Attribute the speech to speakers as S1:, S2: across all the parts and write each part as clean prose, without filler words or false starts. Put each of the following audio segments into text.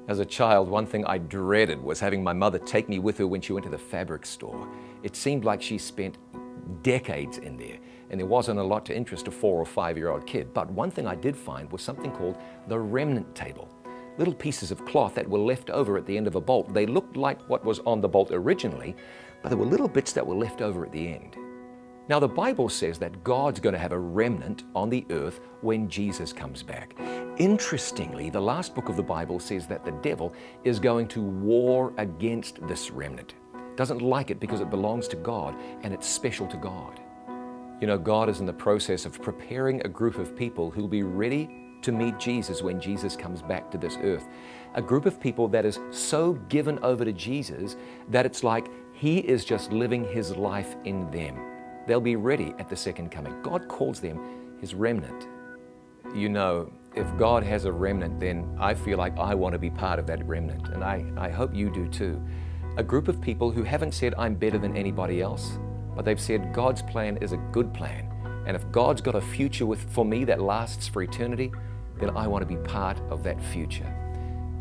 S1: As a child, one thing I dreaded was having my mother take me with her when she went to the fabric store. It seemed like she spent decades in there, and there wasn't a lot to interest a 4 or 5-year-old kid. But one thing I did find was something called the remnant table. Little pieces of cloth that were left over at the end of a bolt. They looked like what was on the bolt originally, but there were little bits that were left over at the end. Now, the Bible says that God's going to have a remnant on the earth when Jesus comes back. Interestingly, the last book of the Bible says that the devil is going to war against this remnant. Doesn't like it because it belongs to God and it's special to God. You know, God is in the process of preparing a group of people who'll be ready to meet Jesus when Jesus comes back to this earth. A group of people that is so given over to Jesus that it's like He is just living His life in them. They'll be ready at the second coming. God calls them His remnant. You know, if God has a remnant, then I feel like I want to be part of that remnant, and I hope you do too. A group of people who haven't said, I'm better than anybody else, but they've said God's plan is a good plan. And if God's got a future for me that lasts for eternity, then I want to be part of that future.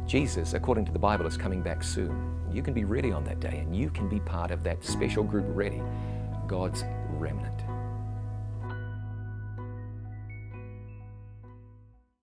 S1: Jesus, according to the Bible, is coming back soon. You can be ready on that day, and you can be part of that special group ready, God's remnant.